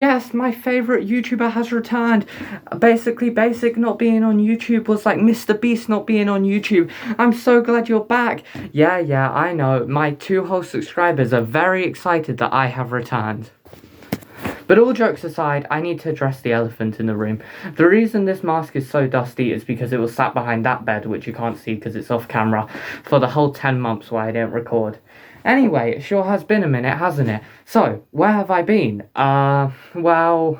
Yes, my favorite YouTuber has returned. Basically, Basic not being on YouTube was like Mr. Beast not being on YouTube. I'm so glad you're back. Yeah, I know. My 2 whole subscribers are very excited that I have returned. But all jokes aside, I need to address the elephant in the room. The reason this mask is so dusty is because it was sat behind that bed, which you can't see because it's off camera, for the whole 10 months why I didn't record. Anyway, it sure has been a minute, hasn't it? So, where have I been? Well,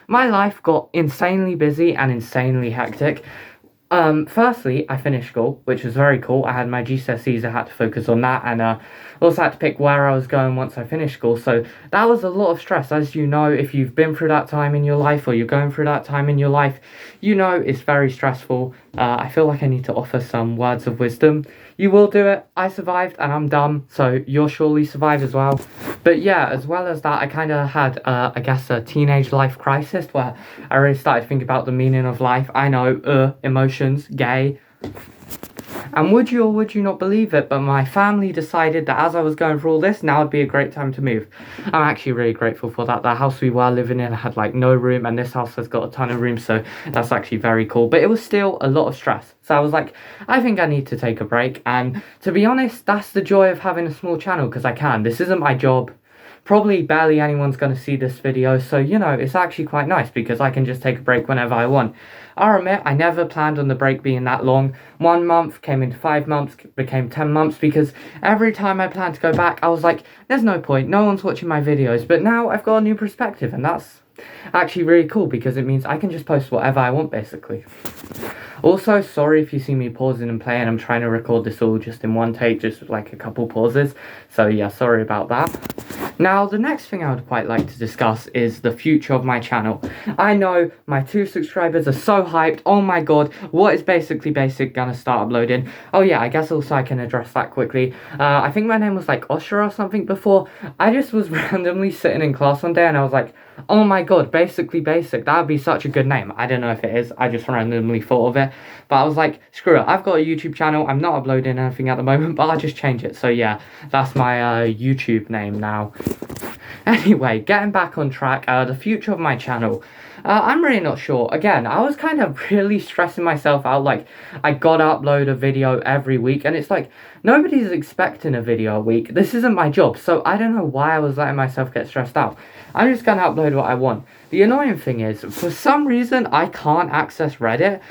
my life got insanely busy and insanely hectic. Firstly, I finished school, which was very cool. I had my GCSEs, I had to focus on that, and also had to pick where I was going once I finished school, so that was a lot of stress. As you know, if you've been through that time in your life, or you're going through that time in your life, you know it's very stressful. I feel like I need to offer some words of wisdom. You will do it. I survived, and I'm dumb, so you'll surely survive as well. But yeah, as well as that, I kind of had, I guess, a teenage life crisis where I really started to think about the meaning of life. I know, emotions, gay. And would you or would you not believe it, but my family decided that as I was going through all this, now would be a great time to move. I'm actually really grateful for that. The house we were living in had like no room, and this house has got a ton of room, so that's actually very cool. But it was still a lot of stress. So I was like, I think I need to take a break. And to be honest, that's the joy of having a small channel, because I can. This isn't my job. Probably barely anyone's going to see this video, so you know, it's actually quite nice because I can just take a break whenever I want. I'll admit, I never planned on the break being that long. 1 month came into 5 months, became 10 months, because every time I planned to go back, I was like, there's no point, no one's watching my videos. But now I've got a new perspective, and that's actually really cool because it means I can just post whatever I want, basically. Also, sorry if you see me pausing and playing. I'm trying to record this all just in one take, just like a couple pauses. So yeah, sorry about that. Now, the next thing I would quite like to discuss is the future of my channel. I know my 2 subscribers are so hyped. Oh my god, what is Basically Basic gonna start uploading? Oh yeah, I guess also I can address that quickly. I think my name was like Osher or something before. I just was randomly sitting in class one day and I was like, oh my god, Basically Basic, that would be such a good name. I don't know if it is, I just randomly thought of it. But I was like, screw it, I've got a YouTube channel, I'm not uploading anything at the moment, but I'll just change it. So yeah, that's my YouTube name now. Anyway, getting back on track, the future of my channel. I'm really not sure. Again, I was kind of really stressing myself out, like, I gotta upload a video every week, and it's like, nobody's expecting a video a week. This isn't my job, so I don't know why I was letting myself get stressed out. I'm just gonna upload what I want. The annoying thing is, for some reason, I can't access Reddit.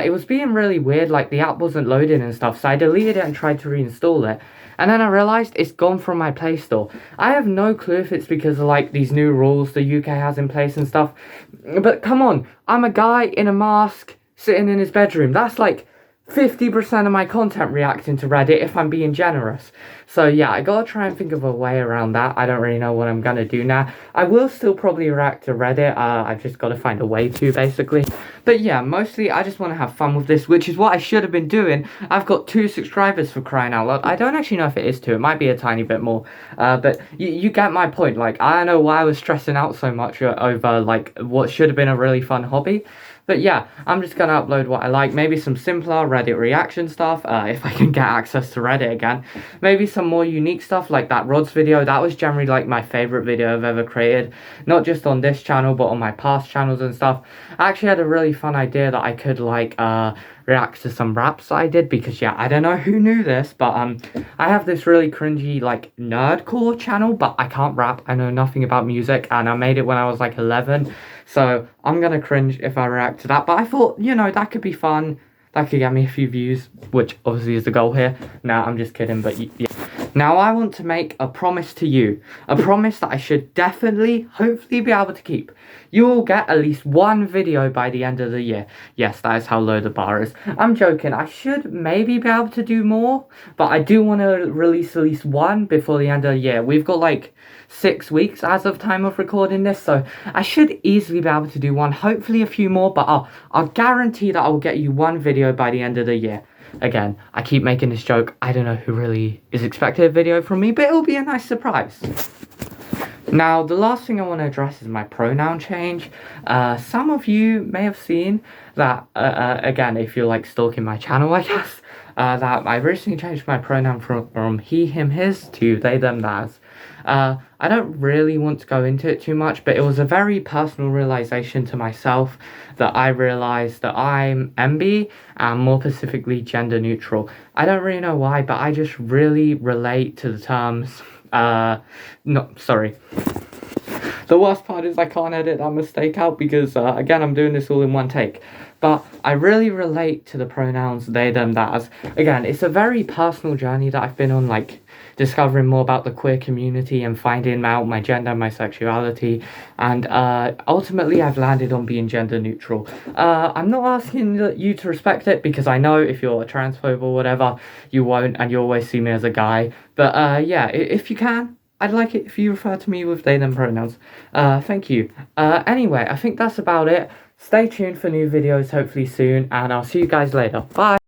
It was being really weird, like, the app wasn't loading and stuff, so I deleted it and tried to reinstall it. And then I realised it's gone from my Play Store. I have no clue if it's because of, like, these new rules the UK has in place and stuff. But come on, I'm a guy in a mask sitting in his bedroom. That's like 50% of my content reacting to Reddit if I'm being generous. So yeah, I gotta try and think of a way around that. I don't really know what I'm gonna do now. I will still probably react to Reddit. I've just gotta find a way to, basically. But yeah, mostly I just want to have fun with this, which is what I should have been doing. I've got 2 subscribers, for crying out loud. I don't actually know if it is 2. It might be a tiny bit more. But you get my point. Like, I don't know why I was stressing out so much over, like, what should have been a really fun hobby. But yeah, I'm just gonna upload what I like. Maybe some simpler Reddit reaction stuff, if I can get access to Reddit again. Maybe some more unique stuff, like that Rods video. That was generally, like, my favourite video I've ever created. Not just on this channel, but on my past channels and stuff. I actually had a really fun idea that I could, like, react to some raps I did, because yeah, I don't know who knew this, but I have this really cringy, like, nerdcore channel, but I can't rap. I know nothing about music, and I made it when I was like 11, so I'm gonna cringe if I react to that. But I thought, you know, that could be fun, that could get me a few views, which obviously is the goal here. Nah, I'm just kidding, but yeah. Now I want to make a promise to you, a promise that I should definitely, hopefully be able to keep. You will get at least 1 video by the end of the year. Yes, that is how low the bar is. I'm joking, I should maybe be able to do more, but I do want to release at least 1 before the end of the year. We've got like 6 weeks as of time of recording this, so I should easily be able to do 1, hopefully a few more, but I'll guarantee that I will get you 1 video by the end of the year. Again, I keep making this joke. I don't know who really is expecting a video from me, but it'll be a nice surprise. Now, the last thing I want to address is my pronoun change. Some of you may have seen that, again, if you're like stalking my channel, I guess, that I recently changed my pronoun from he, him, his to they, them, theirs. I don't really want to go into it too much, but it was a very personal realization to myself that I realized that I'm MB and more specifically gender neutral. I don't really know why, but I just really relate to the terms. No, sorry. The worst part is I can't edit that mistake out because, again, I'm doing this all in one take. But I really relate to the pronouns they, them, thats. Again, it's a very personal journey that I've been on, like, discovering more about the queer community and finding out my gender, my sexuality. And ultimately, I've landed on being gender neutral. I'm not asking you to respect it because I know if you're a transphobe or whatever, you won't and you always see me as a guy. But yeah, if you can, I'd like it if you refer to me with they, them pronouns. Thank you. Anyway, I think that's about it. Stay tuned for new videos hopefully soon, and I'll see you guys later. Bye!